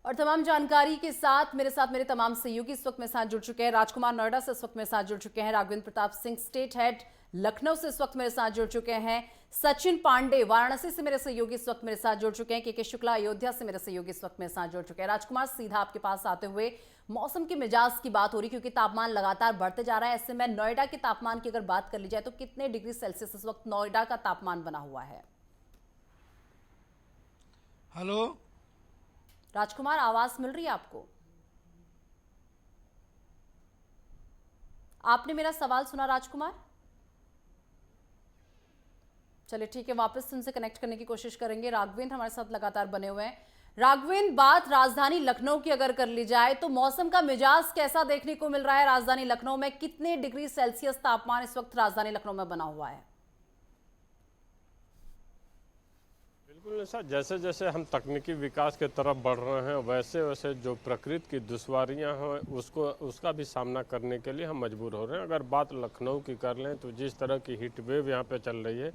और तमाम जानकारी के साथ मेरे तमाम सहयोगी इस वक्त मेरे साथ जुड़ चुके हैं। राजकुमार नोएडा से इस वक्त मेरे साथ जुड़ चुके हैं। राघवेंद्र प्रताप सिंह स्टेट हेड लखनऊ से इस वक्त मेरे साथ जुड़ चुके हैं। सचिन पांडे वाराणसी से मेरे सहयोगी इस वक्त मेरे साथ जुड़ चुके हैं। के शुक्ला अयोध्या से मेरे सहयोगी इस वक्त मेरे साथ जुड़ चुके हैं। राजकुमार, सीधा आपके पास आते हुए मौसम के मिजाज की बात हो रही, क्योंकि तापमान लगातार बढ़ते जा रहा है। ऐसे में नोएडा के तापमान की अगर बात कर ली जाए तो कितने डिग्री सेल्सियस इस वक्त नोएडा का तापमान बना हुआ है? हेलो राजकुमार, आवाज मिल रही है आपको? आपने मेरा सवाल सुना राजकुमार? चलिए ठीक है, वापस उनसे कनेक्ट करने की कोशिश करेंगे। राघवेंद्र हमारे साथ लगातार बने हुए हैं। राघवेंद्र, बात राजधानी लखनऊ की अगर कर ली जाए तो मौसम का मिजाज कैसा देखने को मिल रहा है? राजधानी लखनऊ में कितने डिग्री सेल्सियस तापमान इस वक्त राजधानी लखनऊ में बना हुआ है? बिल्कुल ऐसा, जैसे जैसे हम तकनीकी विकास के तरफ बढ़ रहे हैं वैसे वैसे जो प्रकृति की दुश्वारियां हैं उसका भी सामना करने के लिए हम मजबूर हो रहे हैं। अगर बात लखनऊ की कर लें तो जिस तरह की हीट वेव यहाँ पे चल रही है,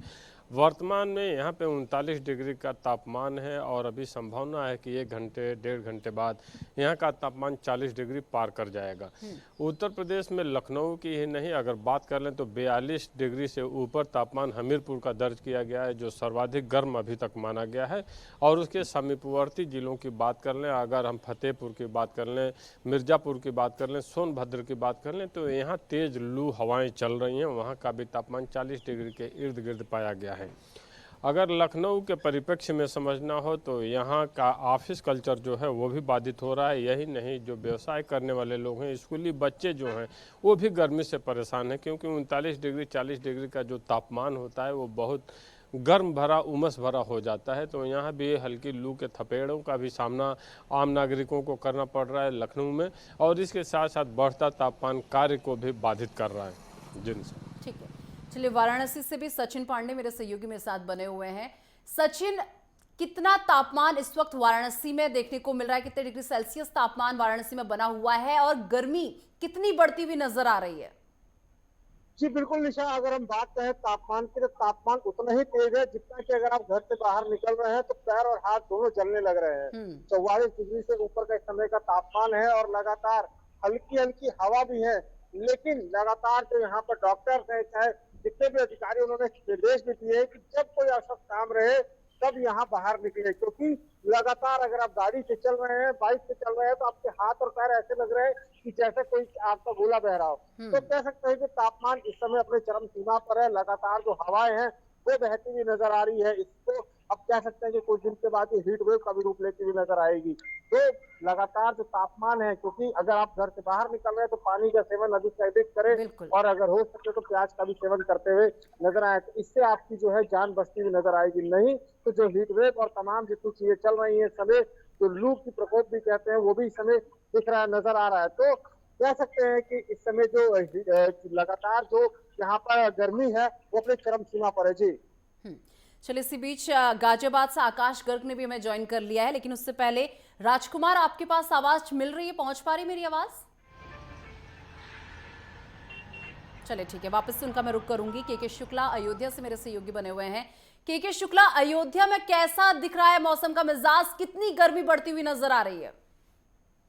वर्तमान में यहाँ पे 39 डिग्री का तापमान है और अभी संभावना है कि 1 घंटे 1.5 घंटे बाद यहाँ का तापमान 40 डिग्री पार कर जाएगा। उत्तर प्रदेश में लखनऊ की ही नहीं, अगर बात कर लें तो 42 डिग्री से ऊपर तापमान हमीरपुर का दर्ज किया गया है, जो सर्वाधिक गर्म अभी तक माना गया है। और उसके समीपवर्ती जिलों की बात कर लें, अगर हम फतेहपुर की बात कर लें, मिर्ज़ापुर की बात कर लें, सोनभद्र की बात कर लें, तो यहाँ तेज़ लू हवाएं चल रही हैं। वहाँ का भी तापमान 40 डिग्री के इर्द गिर्द पाया गया है। अगर लखनऊ के परिप्रेक्ष्य में समझना हो तो यहाँ का ऑफिस कल्चर जो है वो भी बाधित हो रहा है। यही नहीं, जो व्यवसाय करने वाले लोग हैं, स्कूली बच्चे जो हैं, वो भी गर्मी से परेशान हैं, क्योंकि 39 डिग्री 40 डिग्री का जो तापमान होता है वो बहुत गर्म भरा, उमस भरा हो जाता है। तो यहाँ भी हल्की लू के थपेड़ों का भी सामना आम नागरिकों को करना पड़ रहा है लखनऊ में, और इसके साथ साथ बढ़ता तापमान कार्य को भी बाधित कर रहा है। जिनसे ठीक है, चलिए वाराणसी से भी सचिन पांडे मेरे सहयोगी मेरे साथ बने हुए हैं। सचिन, कितना तापमान इस वक्त वाराणसी में देखने को मिल रहा है? कितने डिग्री सेल्सियस तापमान वाराणसी में बना हुआ है और गर्मी कितनी बढ़ती हुई नजर आ रही है? जी बिल्कुल निशा, अगर हम बात करें तापमान की तो तापमान उतना ही तेज है जितना कि अगर आप घर से बाहर निकल रहे हैं तो पैर और हाथ दोनों जलने लग रहे हैं। 44 डिग्री से ऊपर का इस समय का तापमान है और लगातार हल्की हल्की हवा भी है। लेकिन लगातार जो यहाँ पर डॉक्टर्स हैं, चाहे जितने भी अधिकारी, उन्होंने निर्देश भी दिए हैं कि जब कोई असत काम रहे तब यहाँ बाहर निकले, क्योंकि लगातार अगर आप गाड़ी से चल रहे हैं, बाइक से चल रहे हैं, तो आपके हाथ और पैर ऐसे लग रहे हैं कि जैसे कोई आपका गोला बह रहा हो। तो कह सकते हैं कि तापमान इस समय अपने चरम सीमा पर है। लगातार जो हवाएं हैं वो बहती हुई नजर आ रही है। इसको अब कह सकते हैं कि कुछ दिन के बाद ये हीट वेव का भी रूप लेती हुई नजर आएगी। तो लगातार जो तापमान है, क्योंकि अगर आप घर से बाहर निकल रहे हैं तो पानी का सेवन अधिक से अधिक करें, और अगर हो सके तो प्याज का भी सेवन करते हुए नजर आए, तो इससे आपकी जो है जान बचती हुई नजर आएगी। नहीं तो जो हीट वेव और तमाम जितनी चीजें चल रही है समय, जो लू की प्रकोप भी कहते हैं, वो भी समय दिख रहा है, नजर आ रहा है। तो कह सकते हैं कि इस समय जो लगातार जो यहाँ पर गर्मी है वो अपने चरम सीमा पर है। जी चलिए, इसी बीच गाजियाबाद से आकाश गर्ग ने भी हमें ज्वाइन कर लिया है, लेकिन उससे पहले राजकुमार, आपके पास आवाज मिल रही है? पहुंच पा रही मेरी आवाज? चलिए ठीक है, वापस से उनका मैं रुख करूंगी। के शुक्ला अयोध्या से मेरे सहयोगी बने हुए हैं। के शुक्ला, अयोध्या में कैसा दिख रहा है मौसम का मिजाज? कितनी गर्मी बढ़ती हुई नजर आ रही है?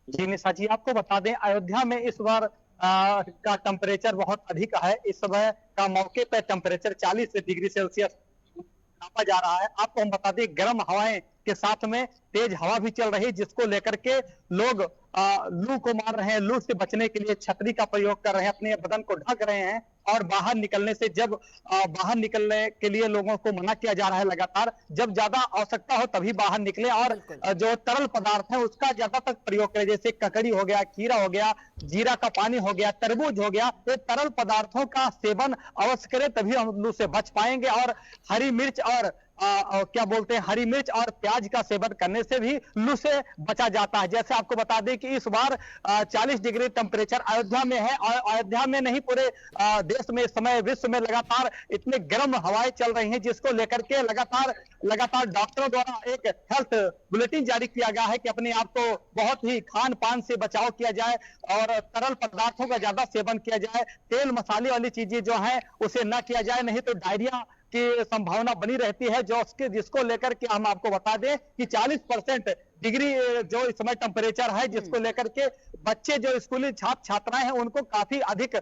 जी निशा जी, आपको बता दें अयोध्या में इस बार का टेम्परेचर बहुत अधिक है। इस समय का मौके पर टेम्परेचर 40 डिग्री सेल्सियस नापा जा रहा है। आपको हम बता दें गर्म हवाएं के साथ में तेज हवा भी चल रही है, जिसको लेकर के लोग लू को मार रहे हैं। लू से बचने के लिए छतरी का प्रयोग कर रहे हैं, अपने बदन को ढक रहे हैं, और बाहर निकलने से जब बाहर निकलने के लिए लोगों को मना किया जा रहा है लगातार। जब ज्यादा आवश्यकता हो तभी बाहर निकले, और जो तरल पदार्थ है उसका ज्यादा तक प्रयोग करें, जैसे ककड़ी हो गया, खीरा हो गया, जीरा का पानी हो गया, तरबूज हो गया। ये तरल पदार्थों का सेवन अवश्य करें, तभी हम लू से बच पाएंगे। और हरी मिर्च और क्या बोलते हैं, हरी मिर्च और प्याज का सेवन करने से भी लू से बचा जाता है। जैसे आपको बता दें कि इस बार 40 डिग्री टेम्परेचर अयोध्या में है, और अयोध्या में नहीं पूरे देश में इस समय विश्व में लगातार इतने गर्म हवाएं चल रही हैं, जिसको लेकर के लगातार डॉक्टरों द्वारा एक हेल्थ बुलेटिन जारी किया गया है कि अपने आप को बहुत ही खान पान से बचाव किया जाए और तरल पदार्थों का ज्यादा सेवन किया जाए। तेल मसाले वाली चीजें जो है उसे न किया जाए, नहीं तो डायरिया की संभावना बनी रहती है, जिसको लेकर के हम आपको बता दें कि 40% डिग्री जो इस समय टेम्परेचर है, जिसको लेकर के बच्चे जो स्कूली छात्र छात्राएं हैं उनको काफी अधिक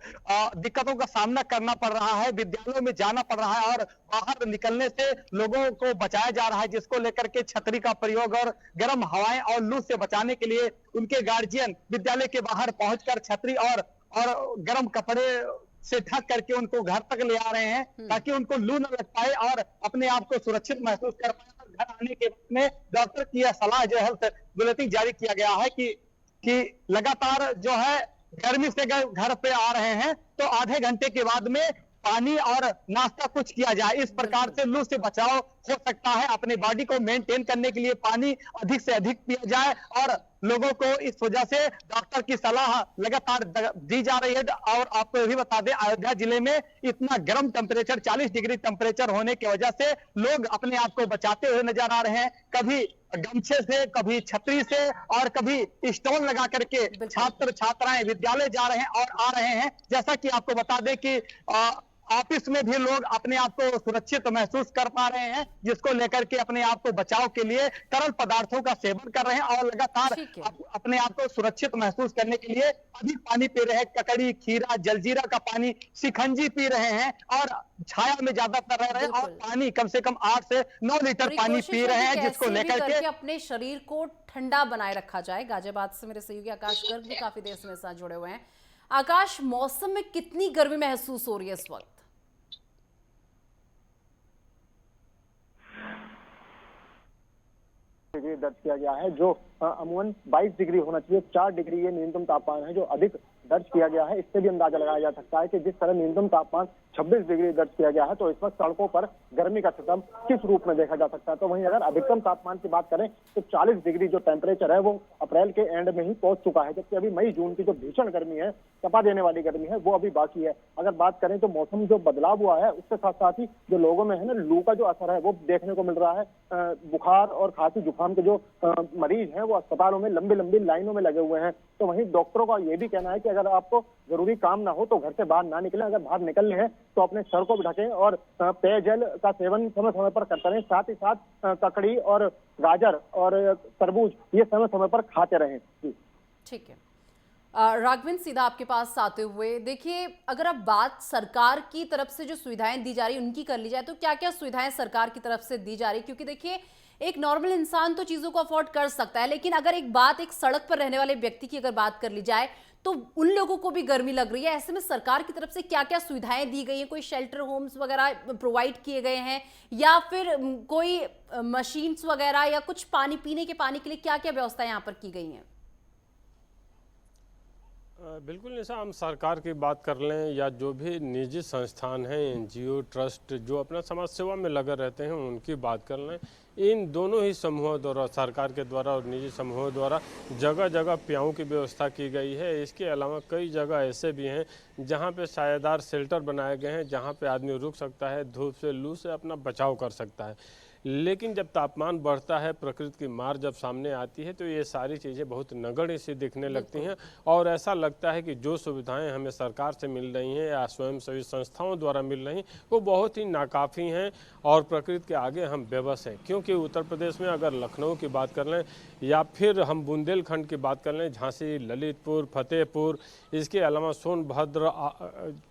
दिक्कतों का सामना करना पड़ रहा है। विद्यालयों में जाना पड़ रहा है और बाहर निकलने से लोगों को बचाया जा रहा है, जिसको लेकर के छतरी का प्रयोग और गर्म हवाएं और लू से बचाने के लिए उनके गार्जियन विद्यालय के बाहर पहुंचकर छतरी और गर्म कपड़े से ढक करके उनको घर तक ले आ रहे हैं, ताकि उनको लू न लग पाए और अपने आप को सुरक्षित महसूस कर पाए। घर आने के बाद में डॉक्टर की यह सलाह जो हेल्थ बुलेटिन जारी किया गया है कि लगातार जो है गर्मी से घर पे आ रहे हैं तो आधे घंटे के बाद में पानी और नाश्ता कुछ किया जाए। इस प्रकार से लू से बचाव हो सकता है। अपने बॉडी को मेंटेन करने के लिए पानी अधिक से अधिक पिया जाए और लोगों को इस वजह से डॉक्टर की सलाह लगातार दी जा रही है। और आपको ये भी बता दें, अयोध्या जिले में इतना गर्म टेम्परेचर 40 डिग्री टेम्परेचर होने की वजह से लोग अपने आप को बचाते हुए नजर आ रहे हैं, कभी गमछे से, कभी छतरी से और कभी स्टॉल लगा करके छात्र छात्राएं विद्यालय जा रहे हैं और आ रहे हैं। जैसा कि आपको बता दें कि ऑफिस में भी लोग अपने आप को सुरक्षित महसूस कर पा रहे हैं, जिसको लेकर के अपने आप को बचाव के लिए तरल पदार्थों का सेवन कर रहे हैं और लगातार अपने आप को सुरक्षित महसूस करने के लिए अधिक पानी पी रहे हैं। ककड़ी, खीरा, जलजीरा का पानी, शिकंजी पी रहे हैं और छाया में ज्यादातर रह रहे हैं और पानी कम से कम 8 से 9 लीटर पानी पी रहे हैं, जिसको लेकर के अपने शरीर को ठंडा बनाए रखा जाए। गाजियाबाद से मेरे सहयोगी आकाश गर्ग भी काफी देर से मेरे साथ जुड़े हुए हैं। आकाश, मौसम में कितनी गर्मी महसूस हो रही है इस वक्त? डिग्री दर्ज किया गया है, जो अमूमन 22 डिग्री होना चाहिए। 4 डिग्री ये न्यूनतम तापमान है जो अधिक दर्ज किया गया है। इससे भी अंदाजा लगाया जा सकता है कि जिस तरह न्यूनतम तापमान 26 डिग्री दर्ज किया गया है, तो इस वक्त सड़कों पर गर्मी का सिस्टम किस रूप में देखा जा सकता है। तो वहीं अगर अधिकतम तापमान की बात करें तो 40 डिग्री जो टेम्परेचर है वो अप्रैल के एंड में ही पहुंच चुका है, जबकि अभी मई जून की जो भीषण गर्मी है, तपा देने वाली गर्मी है, वो अभी बाकी है। अगर बात करें तो मौसम जो बदलाव हुआ है उसके साथ साथ ही जो लोगों में है ना लू का जो असर है वो देखने को मिल रहा है। बुखार और खांसी जुकाम के जो मरीज हैं वो अस्पतालों में लंबी लंबी लाइनों में लगे हुए हैं। तो वहीं डॉक्टरों का ये भी कहना है कि अगर आपको जरूरी काम ना हो तो घर से बाहर ना निकलें, अगर बाहर निकलने हैं तो अपने सर को भी ढकें और पेयजल का सेवन समय समय पर करते रहें। साथ ही साथ ककड़ी और गाजर और तरबूज ये समय समय पर खाते रहें। ठीक है राघवेंद्र, सीधा आपके पास आते हुए देखिए, अगर अब बात सरकार की तरफ से जो सुविधाएं दी जा रही है उनकी कर ली जाए तो क्या क्या सुविधाएं सरकार की तरफ से दी जा रही है? क्योंकि देखिए एक नॉर्मल इंसान तो चीजों को अफोर्ड कर सकता है, लेकिन अगर एक सड़क पर रहने वाले व्यक्ति की अगर बात कर ली जाए तो उन लोगों को भी गर्मी लग रही है। ऐसे में सरकार की तरफ से क्या क्या सुविधाएं दी गई हैं? कोई शेल्टर होम्स वगैरह प्रोवाइड किए गए हैं या फिर कोई मशीन्स वगैरह या कुछ पानी पीने के पानी के लिए क्या क्या व्यवस्था यहाँ पर की गई हैं? बिल्कुल निशा, हम सरकार की बात कर लें या जो भी निजी संस्थान हैं, एनजीओ, ट्रस्ट जो अपना समाज सेवा में लगे रहते हैं उनकी बात कर लें, इन दोनों ही समूहों द्वारा, सरकार के द्वारा और निजी समूहों द्वारा जगह जगह प्याऊ की व्यवस्था की गई है। इसके अलावा कई जगह ऐसे भी हैं जहां पे सायेदार शेल्टर बनाए गए हैं, जहां पे आदमी रुक सकता है, धूप से, लू से अपना बचाव कर सकता है। लेकिन जब तापमान बढ़ता है, प्रकृति की मार जब सामने आती है तो ये सारी चीज़ें बहुत नगण्य सी दिखने लगती हैं और ऐसा लगता है कि जो सुविधाएं हमें सरकार से मिल रही हैं या स्वयंसेवी संस्थाओं द्वारा मिल रही वो बहुत ही नाकाफ़ी हैं और प्रकृति के आगे हम बेबस हैं। क्योंकि उत्तर प्रदेश में अगर लखनऊ की बात कर लें या फिर हम बुंदेलखंड की बात कर लें, झांसी, ललितपुर, फतेहपुर, इसके अलावा सोनभद्र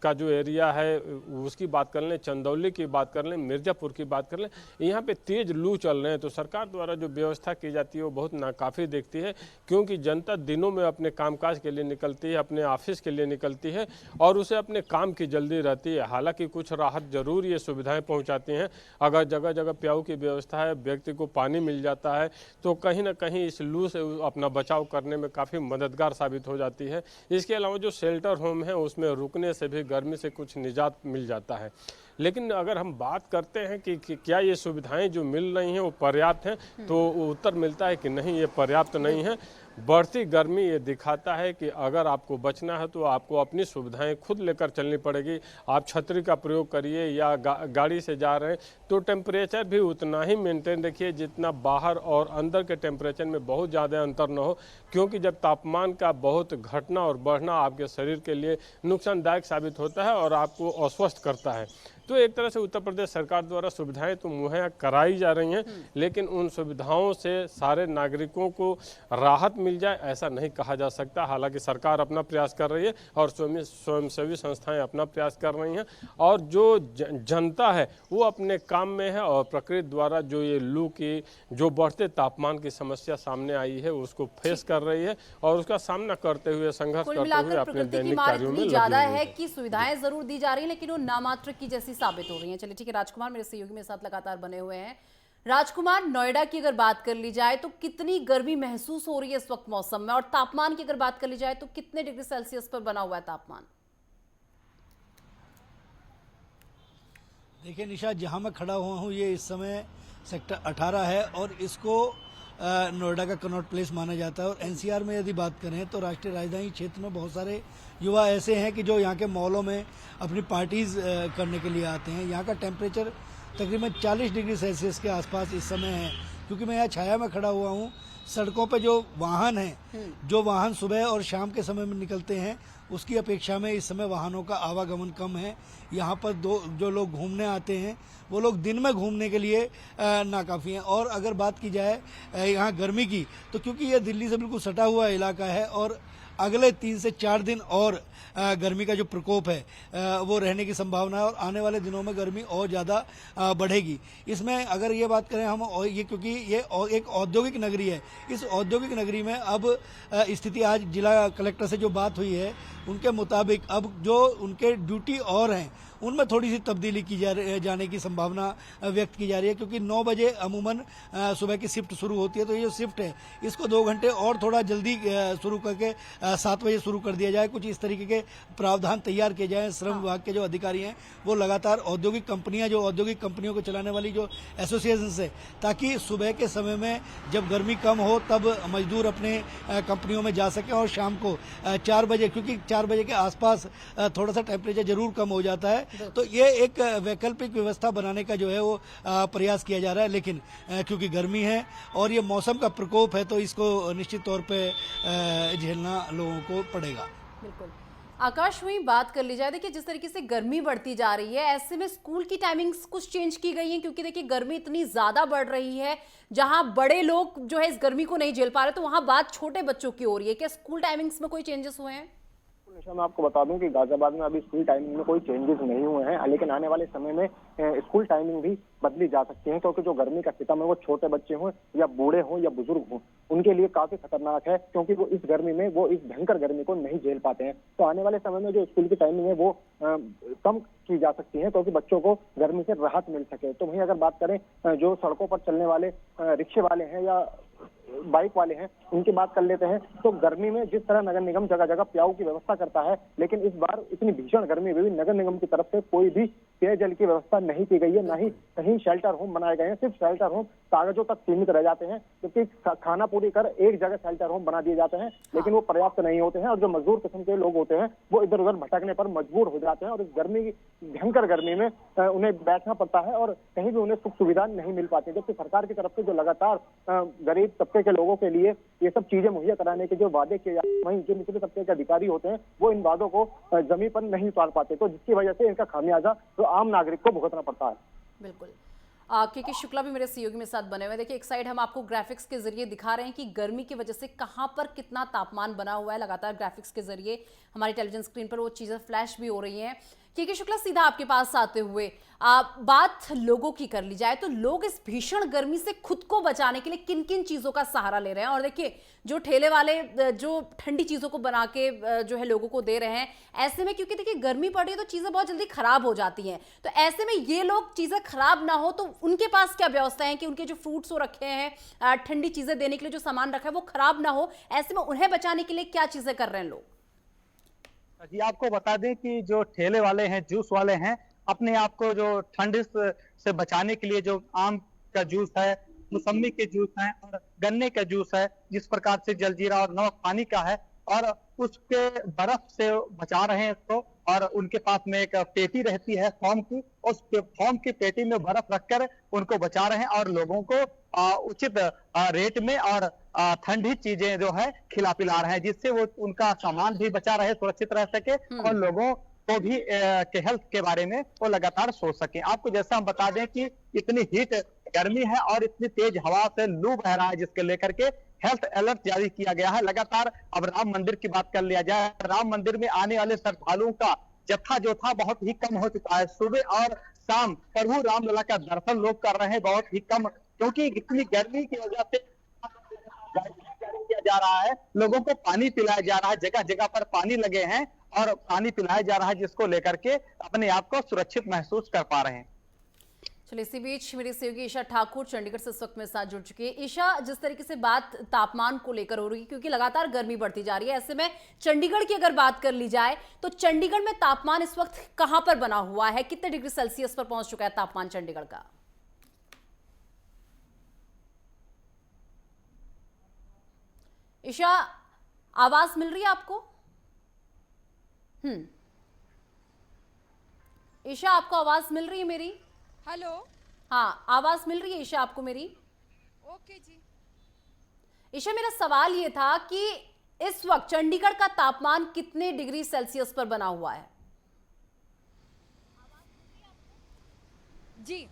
का जो एरिया है उसकी बात कर लें, चंदौली की बात कर लें, मिर्ज़ापुर की बात कर लें, यहाँ पे तेज लू चल रहे हैं। तो सरकार द्वारा जो व्यवस्था की जाती है वो बहुत नाकाफ़ी दिखती है, क्योंकि जनता दिनों में अपने कामकाज के लिए निकलती है, अपने ऑफिस के लिए निकलती है और उसे अपने काम की जल्दी रहती है। हालांकि कुछ राहत जरूर ये सुविधाएं पहुंचाती हैं। अगर जगह जगह प्याऊ की व्यवस्था है, व्यक्ति को पानी मिल जाता है तो कहीं ना कहीं इस लू से अपना बचाव करने में काफ़ी मददगार साबित हो जाती है। इसके अलावा जो शेल्टर होम है उसमें रुकने से भी गर्मी से कुछ निजात मिल जाता है। लेकिन अगर हम बात करते हैं कि क्या ये सुविधाएं जो मिल रही हैं वो पर्याप्त हैं, तो उत्तर मिलता है कि नहीं, ये पर्याप्त नहीं है। बढ़ती गर्मी ये दिखाता है कि अगर आपको बचना है तो आपको अपनी सुविधाएं खुद लेकर चलनी पड़ेगी। आप छतरी का प्रयोग करिए या गाड़ी से जा रहे हैं तो टेम्परेचर भी उतना ही मेंटेन रखिए जितना बाहर और अंदर के टेम्परेचर में बहुत ज़्यादा अंतर न हो, क्योंकि जब तापमान का बहुत घटना और बढ़ना आपके शरीर के लिए नुकसानदायक साबित होता है और आपको अस्वस्थ करता है। तो एक तरह से उत्तर प्रदेश सरकार द्वारा सुविधाएं तो मुहैया कराई जा रही हैं, लेकिन उन सुविधाओं से सारे नागरिकों को राहत मिल जाए ऐसा नहीं कहा जा सकता। हालांकि सरकार अपना प्रयास कर रही है और स्वयंसेवी संस्थाएं अपना प्रयास कर रही हैं और जो जनता है वो अपने काम में है और प्रकृति द्वारा जो ये लू की जो बढ़ते तापमान की समस्या सामने आई है उसको फेस कर रही है और उसका सामना करते हुए, संघर्ष करते हुए अपने दैनिक कार्यों में ज्यादा लगी हुई है कि सुविधाएं जरूर दी जा रही है लेकिन वो नामात्र की जैसी साबित हो रही हैं। चलिए ठीक है, राजकुमार मेरे सहयोगी मेरे साथ लगातार बने हुए हैं। राजकुमार, नोएडा की अगर बात कर ली जाए तो कितनी गर्मी महसूस हो रही है इस वक्त मौसम में, और तापमान की अगर बात कर ली जाए तो कितने डिग्री सेल्सियस पर बना हुआ है तापमान? देखिए निशा, जहां मैं खड़ा हुआ हूं ये इस समय सेक्टर 18 है और इसको नोएडा का कनॉट प्लेस माना जाता है। और एनसीआर में यदि बात करें तो राष्ट्रीय राजधानी क्षेत्र में बहुत सारे युवा ऐसे हैं कि जो यहाँ के मॉलों में अपनी पार्टीज करने के लिए आते हैं। यहाँ का टेम्परेचर तकरीबन 40 डिग्री सेल्सियस के आसपास इस समय है। क्योंकि मैं यहाँ छाया में खड़ा हुआ हूँ, सड़कों पे जो वाहन हैं, जो वाहन सुबह और शाम के समय में निकलते हैं उसकी अपेक्षा में इस समय वाहनों का आवागमन कम है। यहाँ पर जो लोग घूमने आते हैं वो लोग दिन में घूमने के लिए नाकाफ़ी हैं। और अगर बात की जाए यहाँ गर्मी की, तो क्योंकि ये दिल्ली से बिल्कुल सटा हुआ इलाका है और अगले 3 से 4 दिन और गर्मी का जो प्रकोप है वो रहने की संभावना है और आने वाले दिनों में गर्मी और ज़्यादा बढ़ेगी। इसमें अगर ये बात करें हम, और ये क्योंकि ये एक औद्योगिक नगरी है, इस औद्योगिक नगरी में अब स्थिति आज जिला कलेक्टर से जो बात हुई है उनके मुताबिक अब जो उनके ड्यूटी और हैं उनमें थोड़ी सी तब्दीली की जाने की संभावना व्यक्त की जा रही है। क्योंकि 9 बजे अमूमन सुबह की शिफ्ट शुरू होती है, तो ये जो शिफ्ट है इसको 2 घंटे और थोड़ा जल्दी शुरू करके 7 बजे शुरू कर दिया जाए। कुछ इस तरीके के प्रावधान तैयार किए जाएं। श्रम विभाग के जो अधिकारी हैं वो लगातार औद्योगिक कंपनियों को चलाने वाली जो एसोसिएशन है, ताकि सुबह के समय में जब गर्मी कम हो तब मजदूर अपने कंपनियों में जा सकें और शाम को 4 बजे, क्योंकि 4 बजे के आसपास थोड़ा सा टेम्परेचर जरूर कम हो जाता है, तो ये एक वैकल्पिक व्यवस्था बनाने का जो है वो प्रयास किया जा रहा है। लेकिन क्योंकि गर्मी है और ये मौसम का प्रकोप है तो इसको निश्चित तौर पे झेलना लोगों को पड़ेगा। बिल्कुल। आकाश, वही बात कर ली जाए, देखिए जिस तरीके से गर्मी बढ़ती जा रही है ऐसे में स्कूल की टाइमिंग्स कुछ चेंज की गई हैं, क्योंकि देखिए गर्मी इतनी ज्यादा बढ़ रही है, जहां बड़े लोग जो है इस गर्मी को नहीं झेल पा रहे तो वहां बात छोटे बच्चों की हो रही है। क्या स्कूल टाइमिंग्स में कोई चेंजेस हुए हैं? निशा, मैं आपको बता दूं कि गाजियाबाद में अभी स्कूल टाइमिंग में कोई चेंजेस नहीं हुए हैं, लेकिन आने वाले समय में स्कूल टाइमिंग भी बदली जा सकती है, क्योंकि जो गर्मी का सितम है वो छोटे बच्चे हों या बूढ़े हों या बुजुर्ग हों उनके लिए काफी खतरनाक है, क्योंकि वो इस गर्मी में वो इस भयंकर गर्मी को नहीं झेल पाते हैं। तो आने वाले समय में जो स्कूल की टाइमिंग है वो कम की जा सकती है, क्योंकि बच्चों को गर्मी से राहत मिल सके। तो वहीं अगर बात करें जो सड़कों पर चलने वाले रिक्शे वाले हैं या बाइक वाले हैं उनकी बात कर लेते हैं, तो गर्मी में जिस तरह नगर निगम जगह जगह प्याऊ की व्यवस्था करता है, लेकिन इस बार इतनी भीषण गर्मी में भी नगर निगम की तरफ से कोई भी पेयजल की व्यवस्था नहीं की गई है, ना ही कहीं शेल्टर होम बनाए गए हैं। सिर्फ शेल्टर होम कागजों तक सीमित रह जाते हैं, क्योंकि खाना पूरी कर एक जगह शेल्टर होम बना दिए जाते हैं, लेकिन वो पर्याप्त नहीं होते हैं और जो मजदूर किस्म के लोग होते हैं वो इधर उधर भटकने पर मजबूर हो जाते हैं और इस गर्मी भयंकर गर्मी में उन्हें बैठना पड़ता है और कहीं भी उन्हें सुख सुविधा नहीं मिल पाती। जबकि सरकार की तरफ से जो लगातार गरीब तबके के लोगों के लिए ये सब चीजें मुहैया कराने के जो वादे किए जाते हैं, वहीं जो निचले तबके के अधिकारी होते हैं वो इन वादों को जमीन पर नहीं उतार पाते, तो जिसकी वजह से इनका खामियाजा तो आम नागरिक को भुगतना पड़ता है। बिल्कुल। के शुक्ला भी मेरे सहयोगी में साथ बने हुए। देखिए एक साइड हम आपको ग्राफिक्स के जरिए दिखा रहे हैं कि गर्मी की वजह से कहां पर कितना तापमान बना हुआ है, लगातार ग्राफिक्स के जरिए हमारी टेलीविजन स्क्रीन पर वो चीजें फ्लैश भी हो रही हैं। के शुक्ला, सीधा आपके पास आते हुए बात लोगों की कर ली जाए तो लोग इस भीषण गर्मी से खुद को बचाने के लिए किन किन चीजों का सहारा ले रहे हैं? और देखिए जो ठेले वाले जो ठंडी चीजों को बना के जो है लोगों को दे रहे हैं, ऐसे में क्योंकि देखिए गर्मी पड़ रही है तो चीजें बहुत जल्दी खराब हो जाती हैं, तो ऐसे में ये लोग चीजें खराब ना हो तो उनके पास क्या व्यवस्था है कि उनके जो फ्रूट्स रखे हैं, ठंडी चीजें देने के लिए जो सामान रखा है वो खराब ना हो, ऐसे में उन्हें बचाने के लिए क्या चीजें कर रहे हैं लोग? जी, आपको बता दें कि जो ठेले वाले हैं, जूस वाले हैं, अपने आप को जो ठंड से बचाने के लिए जो आम का जूस है मौसमी के जूस हैं और गन्ने का जूस है, जिस प्रकार से जलजीरा और नमक पानी का है, और उसके बर्फ से बचा रहे हैं इसको। और उनके पास में एक पेटी रहती है फोम की, उस फोम की पेटी में बर्फ रखकर उनको बचा रहे हैं और लोगों को उचित रेट में और ठंडी चीजें जो है खिला पिला रहे हैं, जिससे वो उनका सामान भी बचा रहे, सुरक्षित रह सके और लोगों को भी के हेल्थ के बारे में वो लगातार सोच सके। आपको जैसा हम बता दें कि इतनी हीट गर्मी है और इतनी तेज हवा से लू बह रहा है, जिसके लेकर के हेल्थ अलर्ट जारी किया गया है। लगातार अब राम मंदिर की बात कर लिया जाए, राम मंदिर में आने वाले श्रद्धालुओं का जत्था जो था बहुत ही कम हो चुका है। सुबह और शाम प्रभु रामलला का दर्शन लोग कर रहे हैं बहुत ही कम, क्योंकि इतनी गर्मी की वजह से किया जा रहा है, लोगों को पानी पिलाया जा रहा है, जगह जगह पर पानी लगे हैं और पानी पिलाया जा रहा है, जिसको लेकर के अपने आप को सुरक्षित महसूस कर पा रहे हैं। चलिए, इसी बीच मेरी सहयोगी ईशा ठाकुर चंडीगढ़ से इस वक्त मेरे साथ जुड़ चुकी है। ईशा, जिस तरीके से बात तापमान को लेकर हो रही है, क्योंकि लगातार गर्मी बढ़ती जा रही है, ऐसे में चंडीगढ़ की अगर बात कर ली जाए तो चंडीगढ़ में तापमान इस वक्त कहां पर बना हुआ है, कितने डिग्री सेल्सियस पर पहुंच चुका है तापमान चंडीगढ़ का? ईशा, आवाज मिल रही है आपको? ईशा, आपको आवाज मिल रही है मेरी? हेलो। हाँ, आवाज मिल रही है ईशा आपको मेरी? ओके जी। ईशा, मेरा सवाल ये था कि इस वक्त चंडीगढ़ का तापमान कितने डिग्री सेल्सियस पर बना हुआ है? जी,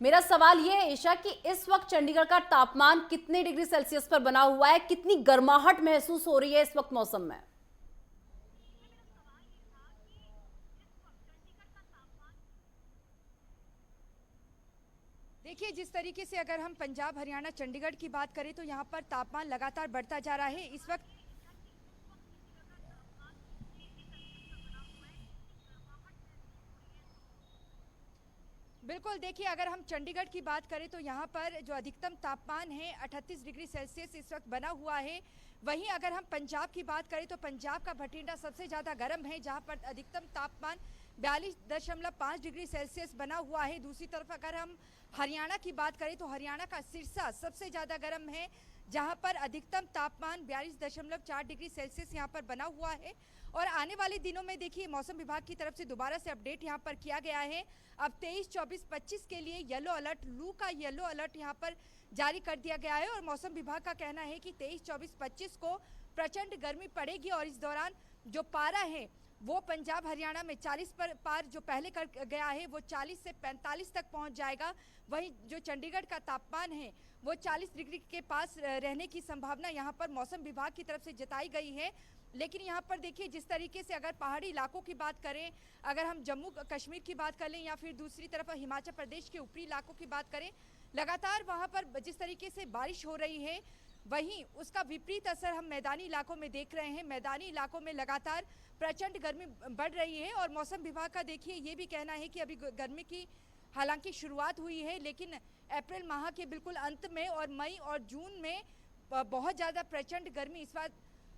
मेरा सवाल यह है ईशा कि इस वक्त चंडीगढ़ का तापमान कितने डिग्री सेल्सियस पर बना हुआ है, कितनी गर्माहट महसूस हो रही है इस वक्त मौसम में? देखिए, जिस तरीके से अगर हम पंजाब, हरियाणा, चंडीगढ़ की बात करें तो यहाँ पर तापमान लगातार बढ़ता जा रहा है। इस वक्त बिल्कुल, देखिए, अगर हम चंडीगढ़ की बात करें तो यहाँ पर जो अधिकतम तापमान है 38 डिग्री सेल्सियस इस वक्त बना हुआ है। वहीं अगर हम पंजाब की बात करें तो पंजाब का भटिंडा सबसे ज़्यादा गर्म है, जहाँ पर अधिकतम तापमान 42.5 डिग्री सेल्सियस बना हुआ है। दूसरी तरफ अगर हम हरियाणा की बात करें तो हरियाणा का सिरसा सबसे ज़्यादा गर्म है, जहां पर अधिकतम तापमान 42.4 डिग्री सेल्सियस यहां पर बना हुआ है। और आने वाले दिनों में देखिए, मौसम विभाग की तरफ से दोबारा से अपडेट यहां पर किया गया है। अब 23, 24, 25 के लिए येलो अलर्ट, लू का येलो अलर्ट यहां पर जारी कर दिया गया है। और मौसम विभाग का कहना है कि 23, 24, 25 को प्रचंड गर्मी पड़ेगी और इस दौरान जो पारा है वो पंजाब हरियाणा में 40 पर पार जो पहले कर गया है वो 40 से 45 तक पहुंच जाएगा। वहीं जो चंडीगढ़ का तापमान है वो 40 डिग्री के पास रहने की संभावना यहां पर मौसम विभाग की तरफ से जताई गई है। लेकिन यहां पर देखिए, जिस तरीके से अगर पहाड़ी इलाकों की बात करें, अगर हम जम्मू कश्मीर की बात करें या फिर दूसरी तरफ हिमाचल प्रदेश के ऊपरी इलाकों की बात करें, लगातार वहां पर जिस तरीके से बारिश हो रही है, वहीं उसका विपरीत असर हम मैदानी इलाकों में देख रहे हैं। मैदानी इलाकों में लगातार प्रचंड गर्मी बढ़ रही है और मौसम विभाग का देखिए ये भी कहना है कि अभी गर्मी की हालांकि शुरुआत हुई है, लेकिन अप्रैल माह के बिल्कुल अंत में और मई और जून में बहुत ज़्यादा प्रचंड गर्मी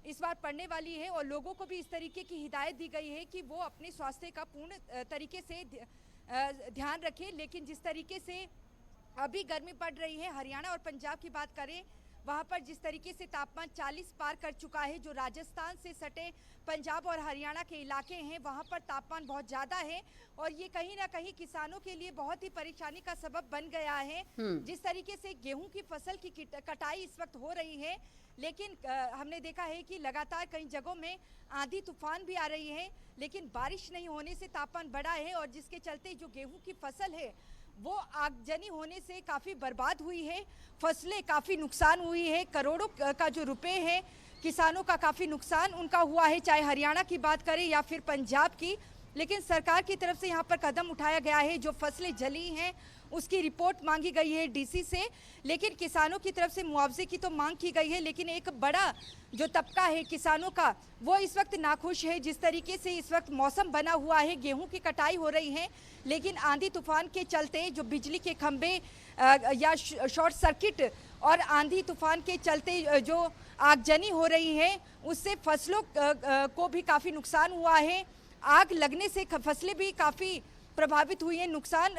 इस बार पड़ने वाली है। और लोगों को भी इस तरीके की हिदायत दी गई है कि वो अपने स्वास्थ्य का पूर्ण तरीके से ध्यान रखें। लेकिन जिस तरीके से अभी गर्मी पड़ रही है, हरियाणा और पंजाब की बात करें, वहां पर जिस तरीके से तापमान 40 पार कर चुका है, जो राजस्थान से सटे पंजाब और हरियाणा के इलाके हैं वहां पर तापमान बहुत ज़्यादा है और ये कहीं ना कहीं किसानों के लिए बहुत ही परेशानी का सबब बन गया है। जिस तरीके से गेहूं की फसल की कटाई इस वक्त हो रही है, लेकिन हमने देखा है कि लगातार कई जगहों में आंधी तूफान भी आ रही है, लेकिन बारिश नहीं होने से तापमान बढ़ा है और जिसके चलते जो गेहूं की फसल है वो आगजनी होने से काफ़ी बर्बाद हुई है, फसलें काफ़ी नुकसान हुई है, करोड़ों का जो रुपए है किसानों का काफ़ी नुकसान उनका हुआ है, चाहे हरियाणा की बात करें या फिर पंजाब की। लेकिन सरकार की तरफ से यहाँ पर कदम उठाया गया है, जो फसलें जली हैं उसकी रिपोर्ट मांगी गई है डीसी से, लेकिन किसानों की तरफ से मुआवजे की तो मांग की गई है, लेकिन एक बड़ा जो तबका है किसानों का वो इस वक्त नाखुश है। जिस तरीके से इस वक्त मौसम बना हुआ है, गेहूं की कटाई हो रही है, लेकिन आंधी तूफान के चलते जो बिजली के खंभे या शॉर्ट सर्किट और आंधी तूफान के चलते जो आगजनी हो रही है उससे फसलों को भी काफ़ी नुकसान हुआ है। आग लगने से फसलें भी काफ़ी प्रभावित हुई हैं, नुकसान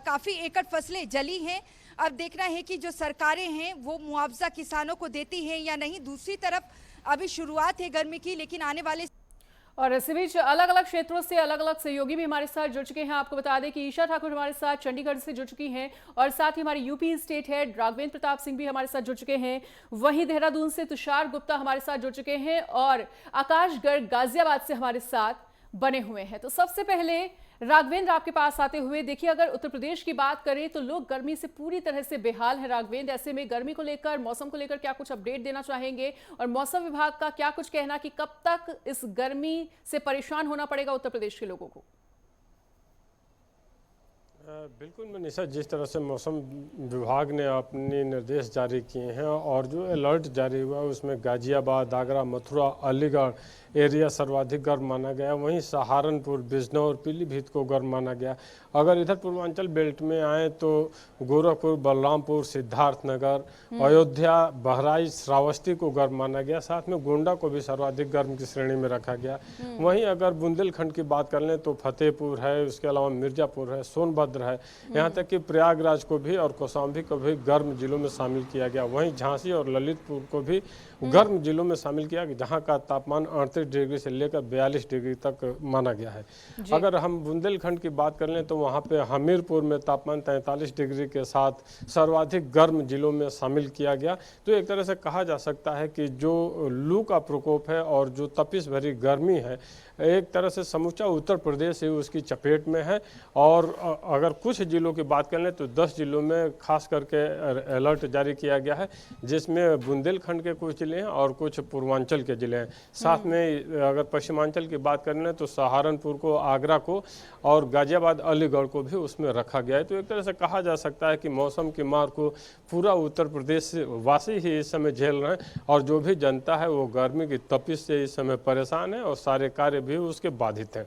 काफ़ी एकड़ फसलें जली हैं। अब देखना है कि जो सरकारें हैं वो मुआवजा किसानों को देती हैं या नहीं। दूसरी तरफ अभी शुरुआत है गर्मी की, लेकिन आने वाले और इसी बीच अलग अलग क्षेत्रों से अलग अलग सहयोगी भी हमारे साथ जुड़ चुके हैं। आपको बता दें कि ईशा ठाकुर हमारे साथ चंडीगढ़ से जुड़ चुकी हैं और साथ ही हमारे UP state head Raghavendra Pratap Singh भी हमारे साथ जुड़ चुके हैं। वहीं देहरादून से तुषार गुप्ता हमारे साथ जुड़ चुके हैं और आकाश गर्ग गाजियाबाद से हमारे साथ बने हुए हैं। तो सबसे पहले राघवेंद्र, आपके पास आते हुए, देखिए अगर उत्तर प्रदेश की बात करें तो लोग गर्मी से पूरी तरह से बेहाल है। राघवेंद्र, ऐसे में गर्मी को लेकर, मौसम को लेकर क्या कुछ अपडेट देना चाहेंगे और मौसम विभाग का क्या कुछ कहना कि कब तक इस गर्मी से परेशान होना पड़ेगा उत्तर प्रदेश के लोगों को? बिल्कुल मनीषा, जिस तरह से मौसम विभाग ने अपने निर्देश जारी किए हैं और जो अलर्ट जारी हुआ उसमें गाजियाबाद, आगरा, मथुरा, अलीगढ़ एरिया सर्वाधिक गर्म माना गया। वहीं सहारनपुर, बिजनौर, पीलीभीत को गर्म माना गया। अगर इधर पूर्वांचल बेल्ट में आए तो गोरखपुर, बलरामपुर, सिद्धार्थनगर, अयोध्या, बहराइच, श्रावस्ती को गर्म माना गया। साथ में गोंडा को भी सर्वाधिक गर्म की श्रेणी में रखा गया। वहीं अगर बुंदेलखंड की बात कर लें तो फतेहपुर है, उसके अलावा मिर्जापुर है, सोनभद्र है, यहाँ तक कि प्रयागराज को भी और कौशाम्बी को भी गर्म जिलों में शामिल किया गया। वहीं झांसी और ललितपुर को भी गर्म जिलों में शामिल किया, जहां का तापमान 38 डिग्री से लेकर 42 डिग्री तक माना गया है। अगर हम बुंदेलखंड की बात कर लें तो वहां पे हमीरपुर में तापमान 43 डिग्री के साथ सर्वाधिक गर्म जिलों में शामिल किया गया। तो एक तरह से कहा जा सकता है कि जो लू का प्रकोप है और जो तपिश भरी गर्मी है, एक तरह से समूचा उत्तर प्रदेश ही उसकी चपेट में है। और अगर कुछ जिलों की बात कर लें तो 10 जिलों में खास करके अलर्ट जारी किया गया है, जिसमें बुंदेलखंड के कुछ जिले हैं और कुछ पूर्वांचल के जिले हैं। साथ में अगर पश्चिमांचल की बात कर लें तो सहारनपुर को, आगरा को और गाजियाबाद, अलीगढ़ को भी उसमें रखा गया है। तो एक तरह से कहा जा सकता है कि मौसम की मार को पूरा उत्तर प्रदेश वासी ही इस समय झेल रहे हैं और जो भी जनता है वो गर्मी की तपिश से इस समय परेशान है और सारे कार्य भी उसके बाधित हैं।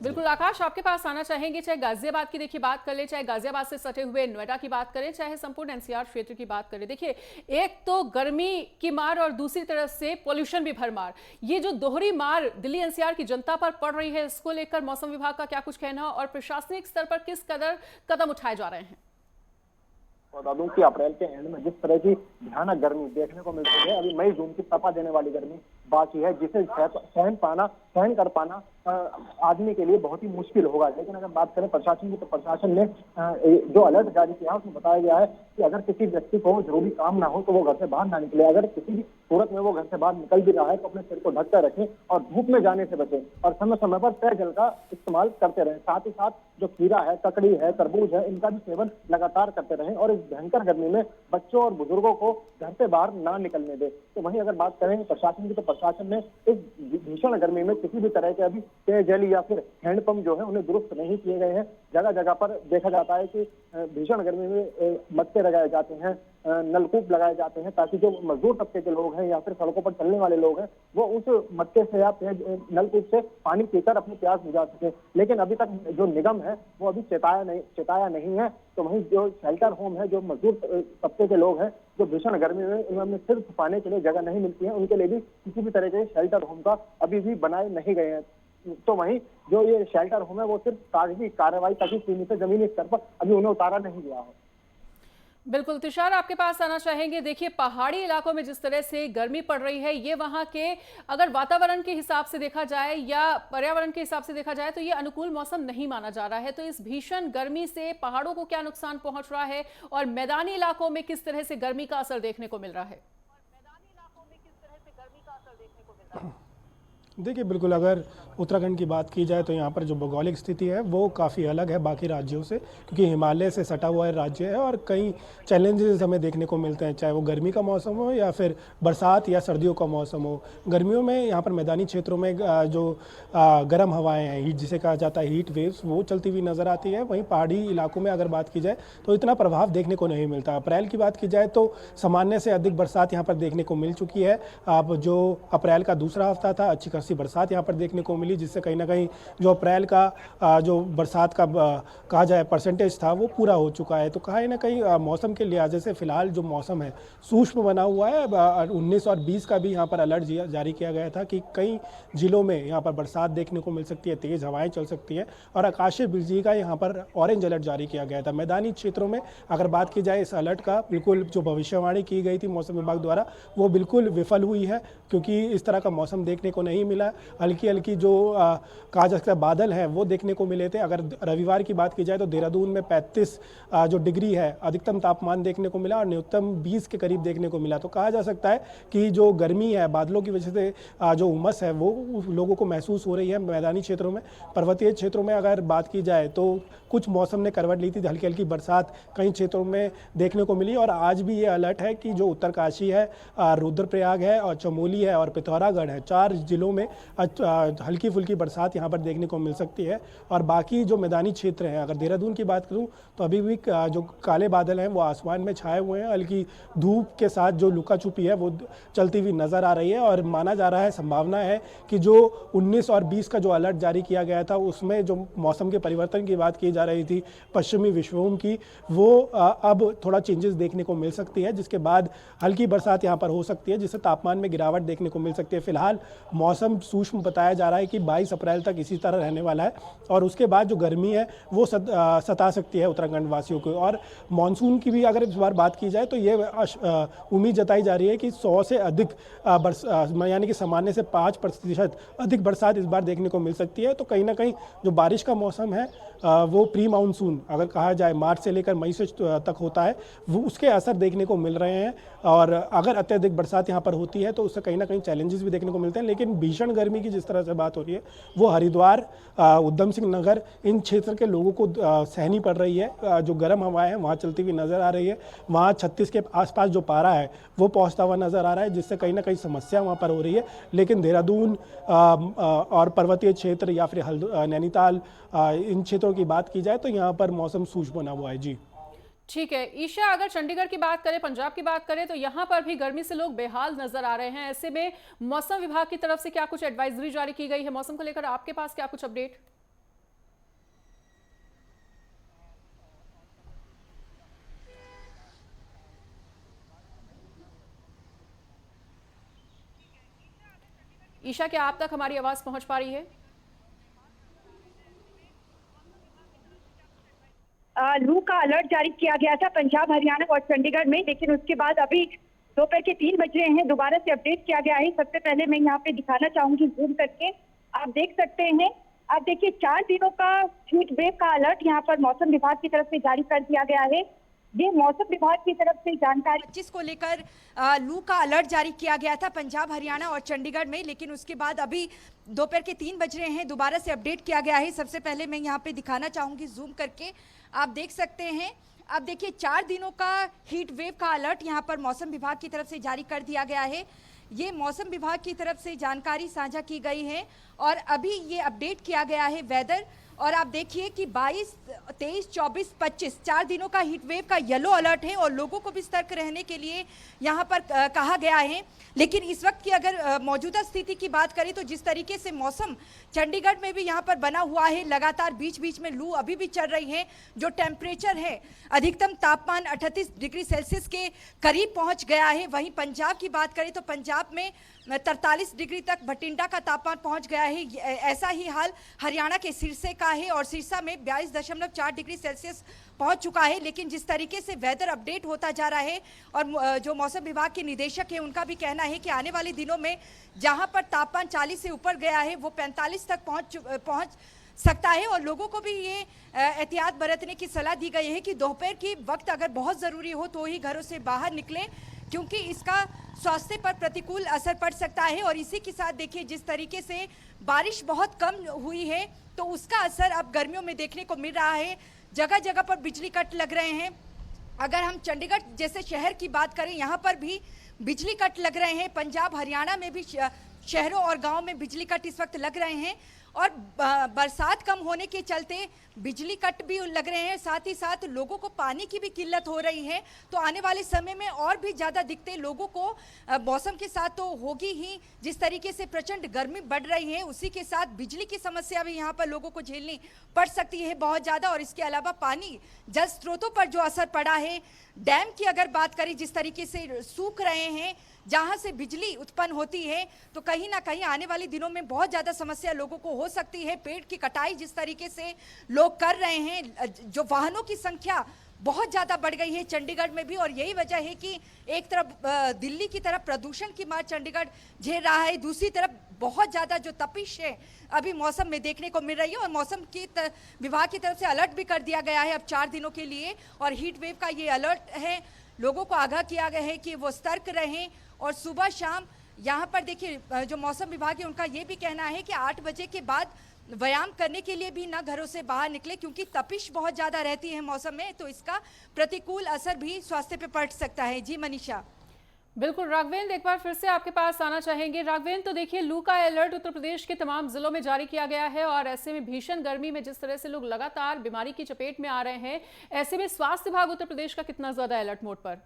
बिल्कुल आकाश, आपके पास आना चाहेंगे, चाहे गाजियाबाद की देखिए बात कर ले, चाहे गाजियाबाद से सटे हुए नोएडा की बात करें, चाहे संपूर्ण एनसीआर क्षेत्र की बात करें। देखिए, एक तो गर्मी की मार और दूसरी तरफ से पॉल्यूशन भी भरमार, ये जो दोहरी मार दिल्ली एनसीआर की जनता पर पड़ रही है, इसको लेकर मौसम विभाग का क्या कुछ कहना और प्रशासनिक स्तर पर किस कदर कदम उठाए जा रहे हैं? बता दूं कि अप्रैल के एंड में जिस तरह की भयानक गर्मी देखने को मिल रही है, अभी मई जून की तपा देने वाली गर्मी बाकी है, जिसे सहन कर पाना आदमी के लिए बहुत ही मुश्किल होगा। लेकिन अगर बात करें प्रशासन की, तो प्रशासन ने जो अलर्ट जारी किया है उसमें बताया गया है कि अगर किसी व्यक्ति को जरूरी काम ना हो तो वो घर से बाहर ना निकले। अगर किसी भी सूरत में वो घर से बाहर निकल भी रहा है तो अपने सिर को ढककर रखें और धूप में जाने से बचें और समय समय पर पेयजल का इस्तेमाल करते रहें। साथ ही साथ जो खीरा है, ककड़ी है, तरबूज है, इनका भी सेवन लगातार करते रहें और इस भयंकर गर्मी में बच्चों और बुजुर्गों को घर से बाहर ना निकलने दें। तो वहीं अगर बात करें प्रशासन की, तो प्रशासन ने इस भीषण गर्मी में किसी भी तरह के अभी पेयजल या फिर हैंडपंप जो है उन्हें दुरुस्त नहीं किए गए हैं। जगह जगह पर देखा जाता है कि भीषण गर्मी में मटके लगाए जाते हैं, नलकूप लगाए जाते हैं, ताकि जो मजदूर तबके के लोग हैं या फिर सड़कों पर चलने वाले लोग हैं वो उस मटके से या नलकूप से पानी पीकर अपनी प्यास बुझा सके। लेकिन अभी तक जो निगम है वो अभी चेताया नहीं है। तो वहीं जो शेल्टर होम है, जो मजदूर तबके के लोग हैं जो भीषण गर्मी में उन्हें सिर्फ छुपाने के लिए जगह नहीं मिलती है, उनके लिए भी किसी भी तरह के शेल्टर होम का अभी भी बनाए नहीं गए हैं। तो वहीं जो ये शेल्टर होम है वो सिर्फ कागजी कार्रवाई तक ही सीमित है, जमीनी स्तर पर अभी उन्हें उतारा नहीं गया है। बिल्कुल तुषार, आपके पास आना चाहेंगे। देखिए, पहाड़ी इलाकों में जिस तरह से गर्मी पड़ रही है, ये वहां के अगर वातावरण के हिसाब से देखा जाए या पर्यावरण के हिसाब से देखा जाए तो ये अनुकूल मौसम नहीं माना जा रहा है। तो इस भीषण गर्मी से पहाड़ों को क्या नुकसान पहुंच रहा है और मैदानी इलाकों में किस तरह से गर्मी का असर देखने को मिल रहा है? देखिए, बिल्कुल अगर उत्तराखंड की बात की जाए तो यहाँ पर जो भौगोलिक स्थिति है वो काफ़ी अलग है बाकी राज्यों से, क्योंकि हिमालय से सटा हुआ राज्य है और कई चैलेंजेस हमें देखने को मिलते हैं, चाहे वो गर्मी का मौसम हो या फिर बरसात या सर्दियों का मौसम हो। गर्मियों में यहाँ पर मैदानी क्षेत्रों में जो गर्म हवाएं हैं, हीट जिसे कहा जाता है, हीट वेव्स, वो चलती हुई नज़र आती है। वहीं पहाड़ी इलाकों में अगर बात की जाए तो इतना प्रभाव देखने को नहीं मिलता। अप्रैल की बात की जाए तो सामान्य से अधिक बरसात यहाँ पर देखने को मिल चुकी है। अब जो अप्रैल का दूसरा हफ्ता था अच्छी खासी बरसात यहाँ पर देखने को मिली, जिससे कहीं ना कहीं जो अप्रैल का जो बरसात का कहा जाए परसेंटेज था वो पूरा हो चुका है। तो कहीं ना कहीं मौसम के लिहाज से फिलहाल जो मौसम है सूक्ष्म बना हुआ है। 19 और 20 का भी यहाँ पर अलर्ट जारी किया गया था कि कई जिलों में यहाँ पर बरसात देखने को मिल सकती है, तेज़ हवाएं चल सकती हैं और आकाशीय बिजली का यहाँ पर ऑरेंज अलर्ट जारी किया गया था। मैदानी क्षेत्रों में अगर बात की जाए इस अलर्ट का, बिल्कुल जो भविष्यवाणी की गई थी मौसम विभाग द्वारा वो बिल्कुल विफल हुई है, क्योंकि इस तरह का मौसम देखने को नहीं मिला। हल्की हल्की जो कहा जा सकता है बादल हैं वो देखने को मिले थे। अगर रविवार की बात की जाए तो देहरादून में 35 जो डिग्री है अधिकतम तापमान देखने को मिला और न्यूनतम 20 के करीब देखने को मिला। तो कहा जा सकता है कि जो गर्मी है बादलों की वजह से जो उमस है वो लोगों को महसूस हो रही है मैदानी क्षेत्रों में। पर्वतीय क्षेत्रों में अगर बात की जाए तो कुछ मौसम ने करवट ली थी, हल्की हल्की बरसात कई क्षेत्रों में देखने को मिली और आज भी ये अलर्ट है कि जो उत्तरकाशी है, रुद्रप्रयाग है और चमोली है और पिथौरागढ़ है, 4 जिलों में हल्की फुल्की बरसात यहाँ पर देखने को मिल सकती है। और बाकी जो मैदानी क्षेत्र हैं, अगर देहरादून की बात करूँ तो अभी भी जो काले बादल हैं वो आसमान में छाए हुए हैं। हल्की धूप के साथ जो लुका छुपी है वो चलती हुई नज़र आ रही है और माना जा रहा है, संभावना है कि जो 19 और 20 का जो अलर्ट जारी किया गया था उसमें जो मौसम के परिवर्तन की बात की जा रही थी पश्चिमी विक्षोभ की, वो अब थोड़ा चेंजेस देखने को मिल सकती है, जिसके बाद हल्की बरसात यहाँ पर हो सकती है, जिससे तापमान में गिरावट देखने को मिल सकती है। फिलहाल मौसम सूक्ष्म बताया जा रहा है कि 22 अप्रैल तक इसी तरह रहने वाला है और उसके बाद जो गर्मी है वो सता सकती है उत्तराखंड वासियों को। और मानसून की भी अगर इस बार बात की जाए तो ये उम्मीद जताई जा रही है कि 100 से अधिक यानी कि सामान्य से 5% अधिक बरसात इस बार देखने को मिल सकती है। तो कहीं ना कहीं जो बारिश का मौसम है वो प्री मानसून अगर कहा जाए मार्च से लेकर मई से तक होता है, वो उसके असर देखने को मिल रहे हैं। और अगर अत्यधिक बरसात यहाँ पर होती है तो उससे कहीं ना कहीं चैलेंजेस भी देखने को मिलते हैं। लेकिन भीषण गर्मी की जिस तरह से बात हो रही है वो हरिद्वार, उधम सिंह नगर, इन क्षेत्र के लोगों को सहनी पड़ रही है। जो गर्म हवाएं हैं वहाँ चलती हुई नज़र आ रही है। वहाँ 36 के आसपास जो पारा है वो पहुँचता हुआ नज़र आ रहा है, जिससे कहीं ना कहीं समस्या वहाँ पर हो रही है। लेकिन देहरादून और पर्वतीय क्षेत्र या फिर नैनीताल इन क्षेत्रों की बात की जाए तो यहाँ पर मौसम सूक्ष्म बना हुआ है। जी ठीक है ईशा, अगर चंडीगढ़ की बात करें, पंजाब की बात करें तो यहाँ पर भी गर्मी से लोग बेहाल नजर आ रहे हैं। ऐसे में मौसम विभाग की तरफ से क्या कुछ एडवाइजरी जारी की गई है मौसम को लेकर? आपके पास क्या कुछ अपडेट? ईशा, क्या आप तक हमारी आवाज पहुंच पा रही है? लू का अलर्ट जारी किया गया था पंजाब, हरियाणा और चंडीगढ़ में, लेकिन उसके बाद अभी दोपहर के 3 बज रहे हैं, दोबारा से अपडेट किया गया है। सबसे पहले मैं यहाँ पे दिखाना चाहूंगी जूम करके, आप देख सकते हैं। आप देखिए 4 दिनों का हीट वेव का अलर्ट यहाँ पर मौसम विभाग की तरफ से जारी कर दिया गया है। ये मौसम विभाग की तरफ से जानकारी 25 को लेकर लू का अलर्ट जारी किया गया था पंजाब, हरियाणा और चंडीगढ़ में, लेकिन उसके बाद अभी दोपहर के 3 बज रहे हैं, दोबारा से अपडेट किया गया है। सबसे पहले मैं यहाँ पे दिखाना चाहूंगी जूम करके, आप देख सकते हैं। आप देखिए 4 दिनों का हीट वेव का अलर्ट यहाँ पर मौसम विभाग की तरफ से जारी कर दिया गया है। ये मौसम विभाग की तरफ से जानकारी साझा की गई है और अभी ये अपडेट किया गया है वेदर। और आप देखिए कि 22, 23, 24, 25 4 दिनों का हीट वेव का येलो अलर्ट है और लोगों को भी सतर्क रहने के लिए यहाँ पर कहा गया है। लेकिन इस वक्त की अगर मौजूदा स्थिति की बात करें तो जिस तरीके से मौसम चंडीगढ़ में भी यहाँ पर बना हुआ है, लगातार बीच बीच में लू अभी भी चल रही है। जो टेम्परेचर है, अधिकतम तापमान 38 डिग्री सेल्सियस के करीब पहुँच गया है। वहीं पंजाब की बात करें तो पंजाब में 43 डिग्री तक भटिंडा का तापमान पहुंच गया है। ऐसा ही हाल हरियाणा के सिरसे का है और सिरसा में 22.4 डिग्री सेल्सियस पहुंच चुका है। लेकिन जिस तरीके से वेदर अपडेट होता जा रहा है और जो मौसम विभाग के निदेशक हैं उनका भी कहना है कि आने वाले दिनों में जहां पर तापमान 40 से ऊपर गया है वो 45 तक पहुंच सकता है। और लोगों को भी ये एहतियात बरतने की सलाह दी गई है कि दोपहर की वक्त अगर बहुत ज़रूरी हो तो ही घरों से बाहर निकलें, क्योंकि इसका स्वास्थ्य पर प्रतिकूल असर पड़ सकता है। और इसी के साथ देखिए जिस तरीके से बारिश बहुत कम हुई है तो उसका असर अब गर्मियों में देखने को मिल रहा है। जगह जगह पर बिजली कट लग रहे हैं। अगर हम चंडीगढ़ जैसे शहर की बात करें, यहाँ पर भी बिजली कट लग रहे हैं। पंजाब, हरियाणा में भी शहरों और गांव में बिजली कट इस वक्त लग रहे हैं और बरसात कम होने के चलते बिजली कट भी लग रहे हैं, साथ ही साथ लोगों को पानी की भी किल्लत हो रही है। तो आने वाले समय में और भी ज़्यादा दिक्कतें लोगों को मौसम के साथ तो होगी ही। जिस तरीके से प्रचंड गर्मी बढ़ रही है उसी के साथ बिजली की समस्या भी यहाँ पर लोगों को झेलनी पड़ सकती है बहुत ज़्यादा। और इसके अलावा पानी जल स्रोतों पर जो असर पड़ा है, डैम की अगर बात करें जिस तरीके से सूख रहे हैं जहां से बिजली उत्पन्न होती है, तो कहीं ना कहीं आने वाले दिनों में बहुत ज़्यादा समस्या लोगों को हो सकती है। पेड़ की कटाई जिस तरीके से लोग कर रहे हैं, जो वाहनों की संख्या बहुत ज़्यादा बढ़ गई है चंडीगढ़ में भी, और यही वजह है कि एक तरफ दिल्ली की तरफ प्रदूषण की मार चंडीगढ़ झेल रहा है, दूसरी तरफ बहुत ज़्यादा जो तपिश है अभी मौसम में देखने को मिल रही है। और मौसम की विभाग की तरफ से अलर्ट भी कर दिया गया है अब 4 दिनों के लिए, और हीट वेव का ये अलर्ट है। लोगों को आगाह किया गया है कि वो सतर्क रहें और सुबह शाम यहाँ पर देखिए जो मौसम विभाग है उनका ये भी कहना है कि 8 बजे के बाद व्यायाम करने के लिए भी ना घरों से बाहर निकले, क्योंकि तपिश बहुत ज़्यादा रहती है मौसम में, तो इसका प्रतिकूल असर भी स्वास्थ्य पे पड़ सकता है। जी मनीषा। बिल्कुल राघवेंद्र, एक बार फिर से आपके पास आना चाहेंगे। राघवेंद्र, तो देखिए लू का अलर्ट उत्तर प्रदेश के तमाम जिलों में जारी किया गया है और ऐसे में भीषण गर्मी में जिस तरह से लोग लगातार बीमारी की चपेट में आ रहे हैं, ऐसे में स्वास्थ्य विभाग उत्तर प्रदेश का कितना ज्यादा अलर्ट मोड पर?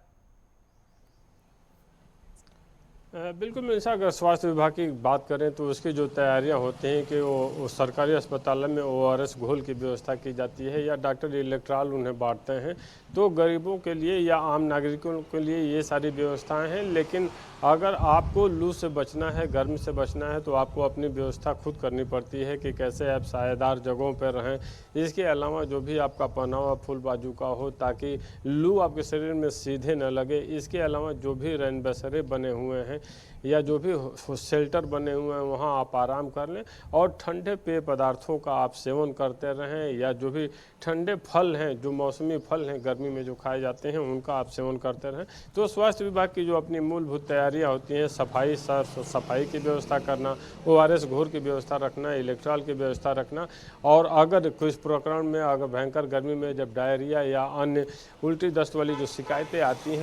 बिल्कुल मनीषा, अगर स्वास्थ्य विभाग की बात करें तो उसकी जो तैयारियां होती हैं कि वो सरकारी अस्पतालों में ORS घोल की व्यवस्था की जाती है या डॉक्टर इलेक्ट्रॉल उन्हें बांटते हैं, तो गरीबों के लिए या आम नागरिकों के लिए ये सारी व्यवस्थाएं हैं। लेकिन अगर आपको लू से बचना है, गर्मी से बचना है, तो आपको अपनी व्यवस्था खुद करनी पड़ती है कि कैसे आप सायेदार जगहों पर रहें। इसके अलावा जो भी आपका पहनावा फुल बाजू का हो ताकि लू आपके शरीर में सीधे न लगे। इसके अलावा जो भी रैन बसेरे बने हुए हैं या जो भी शेल्टर बने हुए हैं वहाँ आप आराम कर लें और ठंडे पेय पदार्थों का आप सेवन करते रहें, या जो भी ठंडे फल हैं, जो मौसमी फल हैं गर्मी में जो खाए जाते हैं उनका आप सेवन करते रहें। तो स्वास्थ्य विभाग की जो अपनी मूलभूत तैयारियां होती हैं, सफाई की व्यवस्था करना, ORS घोल की व्यवस्था रखना, इलेक्ट्रॉल की व्यवस्था रखना, और अगर कुछ प्रकरण में अगर भयंकर गर्मी में जब डायरिया या अन्य उल्टी दस्त वाली जो शिकायतें आती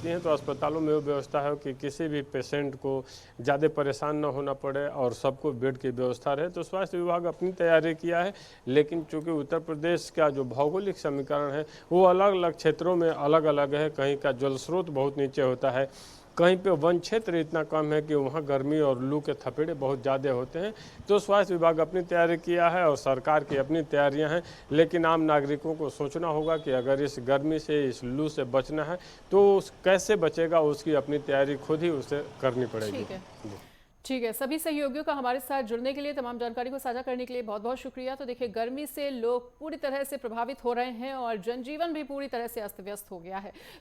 हैं तो अस्पतालों में वो व्यवस्था है कि किसी भी पेशेंट को ज़्यादा परेशान न होना पड़े और सबको बेड की व्यवस्था रहे। तो स्वास्थ्य विभाग अपनी तैयारी किया है, लेकिन चूंकि उत्तर प्रदेश का जो भौगोलिक समीकरण है वो अलग अलग क्षेत्रों में अलग अलग है। कहीं का जल स्रोत बहुत नीचे होता है, कहीं पे वन क्षेत्र इतना कम है कि वहाँ गर्मी और लू के थपेड़े बहुत ज़्यादा होते हैं। तो स्वास्थ्य विभाग अपनी तैयारी किया है और सरकार की अपनी तैयारियां हैं, लेकिन आम नागरिकों को सोचना होगा कि अगर इस गर्मी से, इस लू से बचना है तो कैसे बचेगा, उसकी अपनी तैयारी खुद ही उसे करनी पड़ेगी। ठीक है, सभी सहयोगियों का हमारे साथ जुड़ने के लिए, तमाम जानकारी को साझा करने के लिए बहुत बहुत शुक्रिया। तो देखिए गर्मी से लोग पूरी तरह से प्रभावित हो रहे हैं और जनजीवन भी पूरी तरह से अस्त व्यस्त हो गया है।